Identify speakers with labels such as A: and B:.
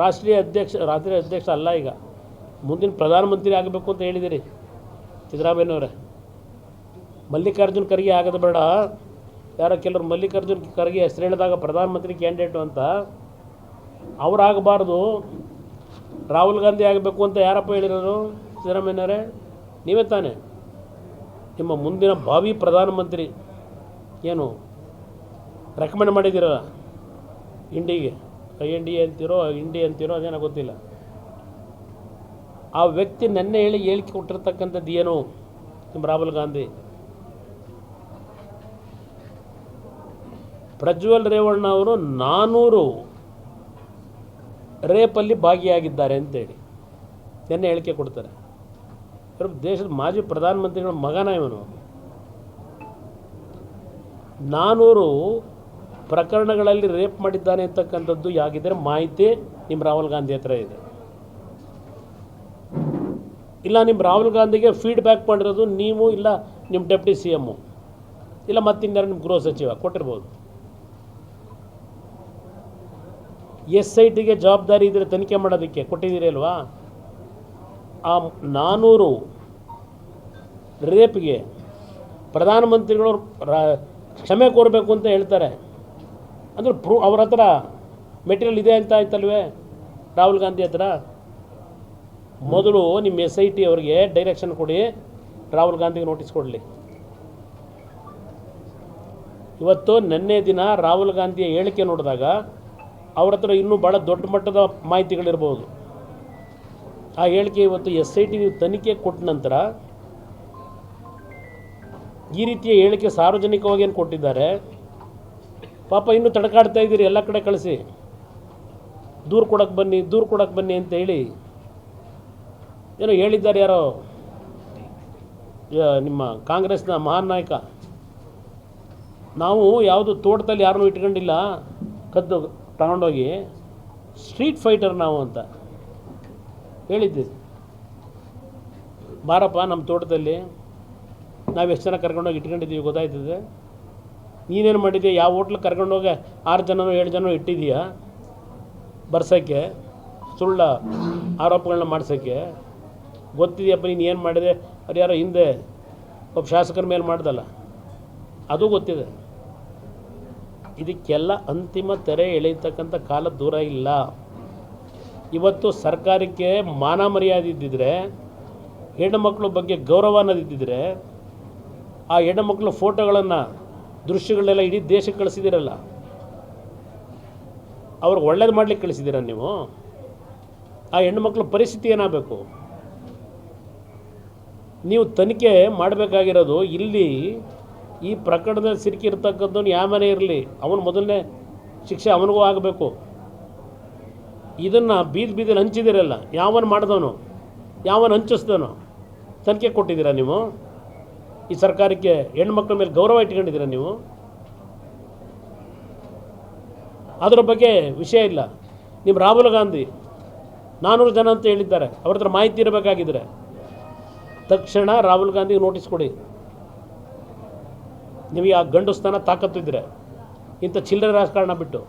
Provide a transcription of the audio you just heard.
A: ರಾಷ್ಟ್ರೀಯ ಅಧ್ಯಕ್ಷ ಅಲ್ಲ, ಈಗ ಮುಂದಿನ ಪ್ರಧಾನಮಂತ್ರಿ ಆಗಬೇಕು ಅಂತ ಹೇಳಿದಿರಿ ಸಿದ್ದರಾಮಯ್ಯನವರೇ. ಮಲ್ಲಿಕಾರ್ಜುನ್ ಖರ್ಗೆ ಆಗೋದು ಬೇಡ, ಯಾರೋ ಕೆಲವರು ಮಲ್ಲಿಕಾರ್ಜುನ್ ಖರ್ಗೆ ಹೆಸರು ಹೇಳಿದಾಗ ಪ್ರಧಾನಮಂತ್ರಿ ಕ್ಯಾಂಡಿಡೇಟು ಅಂತ, ಅವರಾಗಬಾರ್ದು, ರಾಹುಲ್ ಗಾಂಧಿ ಆಗಬೇಕು ಅಂತ ಯಾರಪ್ಪ ಹೇಳಿರೋರು? ಸಿದ್ದರಾಮಯ್ಯನವರೇ ನೀವೇ ತಾನೆ. ನಿಮ್ಮ ಮುಂದಿನ ಭಾವಿ ಪ್ರಧಾನಮಂತ್ರಿ ಏನು ರೆಕಮೆಂಡ್ ಮಾಡಿದ್ದೀರಲ್ಲ ಇಂಡಿಗೆ, IND ಅಂತಿರೋ ಇಂಡಿ ಅಂತಿರೋ ಅದೇನೋ ಗೊತ್ತಿಲ್ಲ, ಆ ವ್ಯಕ್ತಿ ನೆನ್ನೆ ಹೇಳಿಕೆ ಕೊಟ್ಟಿರ್ತಕ್ಕಂಥದ್ದು ಏನು? ನಿಮ್ಮ ರಾಹುಲ್ ಗಾಂಧಿ ಪ್ರಜ್ವಲ್ ರೇವಣ್ಣ ಅವರು 400 ರೇಪಲ್ಲಿ ಭಾಗಿಯಾಗಿದ್ದಾರೆ ಅಂತೇಳಿ ನೆನ್ನೆ ಹೇಳಿಕೆ ಕೊಡ್ತಾರೆ. ದೇಶದ ಮಾಜಿ ಪ್ರಧಾನಮಂತ್ರಿಗಳ ಮಗನ ಇವನು. 400 ಪ್ರಕರಣಗಳಲ್ಲಿ ರೇಪ್ ಮಾಡಿದ್ದಾನೆ ಅಂತಕ್ಕಂಥದ್ದು ಯಾಗಿದ್ದರೆ ಮಾಹಿತಿ ನಿಮ್ಮ ರಾಹುಲ್ ಗಾಂಧಿ ಹತ್ರ ಇದೆ. ಇಲ್ಲ ನಿಮ್ಮ ರಾಹುಲ್ ಗಾಂಧಿಗೆ ಫೀಡ್ಬ್ಯಾಕ್ ಮಾಡಿರೋದು ನೀವು, ಇಲ್ಲ ನಿಮ್ಮ ಡೆಪ್ಟಿ CM, ಇಲ್ಲ ಮತ್ತಿನ್ಯಾರು ನಿಮ್ಮ ಗೃಹ ಸಚಿವ ಕೊಟ್ಟಿರ್ಬೋದು. SITಗೆ ಜವಾಬ್ದಾರಿ ಇದ್ದರೆ ತನಿಖೆ ಮಾಡೋದಕ್ಕೆ ಕೊಟ್ಟಿದ್ದೀರಿ ಅಲ್ವಾ? ಆ 400 ರೇಪ್ಗೆ ಪ್ರಧಾನಮಂತ್ರಿಗಳು ಕ್ಷಮೆ ಕೋರಬೇಕು ಅಂತ ಹೇಳ್ತಾರೆ ಅಂದರೆ ಅವ್ರ ಹತ್ರ ಮೆಟೀರಿಯಲ್ ಇದೆ ಅಂತ ಆಯ್ತಲ್ವೇ ರಾಹುಲ್ ಗಾಂಧಿ ಹತ್ರ? ಮೊದಲು ನಿಮ್ಮ SIT ಅವರಿಗೆ ಡೈರೆಕ್ಷನ್ ಕೊಡಿ, ರಾಹುಲ್ ಗಾಂಧಿಗೆ ನೋಟಿಸ್ ಕೊಡಲಿ. ಇವತ್ತು ನಿನ್ನೆ ದಿನ ರಾಹುಲ್ ಗಾಂಧಿಯ ಹೇಳಿಕೆ ನೋಡಿದಾಗ ಅವ್ರ ಹತ್ರ ಇನ್ನೂ ಭಾಳ ದೊಡ್ಡ ಮಟ್ಟದ ಮಾಹಿತಿಗಳಿರ್ಬೋದು. ಆ ಹೇಳಿಕೆ ಇವತ್ತು SIT ತನಿಖೆ ಕೊಟ್ಟ ನಂತರ ಈ ರೀತಿಯ ಹೇಳಿಕೆ ಸಾರ್ವಜನಿಕವಾಗಿ ಏನು ಕೊಟ್ಟಿದ್ದಾರೆ? ಪಾಪ ಇನ್ನೂ ತಡಕಾಡ್ತಾ ಇದ್ದೀರಿ, ಎಲ್ಲ ಕಡೆ ಕಳಿಸಿ ದೂರು ಕೊಡೋಕ್ಕೆ ಬನ್ನಿ ಅಂತ ಹೇಳಿ ಏನೋ ಹೇಳಿದ್ದಾರೆ ಯಾರೋ ನಿಮ್ಮ ಕಾಂಗ್ರೆಸ್ನ ಮಹಾನ್ ನಾಯಕ. ನಾವು ಯಾವುದು ತೋಟದಲ್ಲಿ ಯಾರನ್ನೂ ಇಟ್ಕೊಂಡಿಲ್ಲ, ಕದ್ದು ತಗೊಂಡೋಗಿ ಸ್ಟ್ರೀಟ್ ಫೈಟರ್ ನಾವು ಅಂತ ಹೇಳಿದ್ದೀವಿ. ಬಾರಪ್ಪ ನಮ್ಮ ತೋಟದಲ್ಲಿ ನಾವು ಎಷ್ಟು ಜನ ಕರ್ಕೊಂಡೋಗಿ ಇಟ್ಕೊಂಡಿದ್ದೀವಿ ಗೊತ್ತಾಯ್ತದೆ. ನೀನೇನು ಮಾಡಿದ್ದೀಯ? ಯಾವ ಹೋಟ್ಲಿಗೆ ಕರ್ಕೊಂಡೋಗಿ 6 ಜನನೋ 7 ಜನನೋ ಇಟ್ಟಿದ್ದೀಯಾ ಬರ್ಸೋಕ್ಕೆ, ಸುಳ್ಳ ಆರೋಪಗಳನ್ನ ಮಾಡಿಸೋಕ್ಕೆ? ಗೊತ್ತಿದೆಯಪ್ಪ ನೀನು ಏನು ಮಾಡಿದೆ. ಅದು ಯಾರೋ ಹಿಂದೆ ಒಬ್ಬ ಶಾಸಕರ ಮೇಲೆ ಮಾಡ್ದಲ್ಲ, ಅದು ಗೊತ್ತಿದೆ. ಇದಕ್ಕೆಲ್ಲ ಅಂತಿಮ ತೆರೆ ಎಳೆಯತಕ್ಕಂಥ ಕಾಲ ದೂರ ಇಲ್ಲ. ಇವತ್ತು ಸರ್ಕಾರಕ್ಕೆ ಮಾನ ಮರ್ಯಾದೆ ಇದ್ದಿದ್ರೆ, ಹೆಣ್ಣುಮಕ್ಕಳ ಬಗ್ಗೆ ಗೌರವ ಅನ್ನೋದಿದ್ದಿದ್ರೆ, ಆ ಹೆಣ್ಣುಮಕ್ಕಳ ಫೋಟೋಗಳನ್ನು ದೃಶ್ಯಗಳನ್ನೆಲ್ಲ ಇಡೀ ದೇಶಕ್ಕೆ ಕಳಿಸಿದ್ದೀರಲ್ಲ, ಅವ್ರಿಗೆ ಒಳ್ಳೇದು ಮಾಡಲಿಕ್ಕೆ ಕಳಿಸಿದ್ದೀರ ನೀವು. ಆ ಹೆಣ್ಣುಮಕ್ಕಳ ಪರಿಸ್ಥಿತಿ ಏನಾಗಬೇಕು? ನೀವು ತನಿಖೆ ಮಾಡಬೇಕಾಗಿರೋದು ಇಲ್ಲಿ ಈ ಪ್ರಕರಣದಲ್ಲಿ ಸಿಕ್ಕಿರ್ತಕ್ಕಂಥವ್ನು ಯಾವ ಮನೆ ಇರಲಿ, ಅವನು ಮೊದಲನೇ ಶಿಕ್ಷೆ ಅವನಿಗೂ ಆಗಬೇಕು. ಇದನ್ನು ಬೀದಿಯಲ್ಲಿ ಹಂಚಿದಿರಲ್ಲ, ಯಾವನು ಮಾಡಿದವನು, ಯಾವನು ಹಂಚಿಸ್ದವನು ತನಿಖೆ ಕೊಟ್ಟಿದ್ದೀರಾ ನೀವು? ಈ ಸರ್ಕಾರಕ್ಕೆ ಹೆಣ್ಮಕ್ಳ ಮೇಲೆ ಗೌರವ ಇಟ್ಕೊಂಡಿದ್ದೀರಾ ನೀವು? ಅದರ ಬಗ್ಗೆ ವಿಷಯ ಇಲ್ಲ. ನಿಮ್ಮ ರಾಹುಲ್ ಗಾಂಧಿ 400 ಜನ ಅಂತ ಹೇಳಿದ್ದಾರೆ, ಅವ್ರ ಹತ್ರ ಮಾಹಿತಿ ಇರಬೇಕಾಗಿದ್ದರೆ ತಕ್ಷಣ ರಾಹುಲ್ ಗಾಂಧಿಗೆ ನೋಟಿಸ್ ಕೊಡಿ. ನಿಮಗೆ ಆ ಗಂಡು ಸ್ಥಾನ ತಾಕತ್ತಿದ್ದರೆ ಇಂಥ ಚಿಲ್ಲರೆ ರಾಜಕಾರಣ ಬಿಟ್ಟು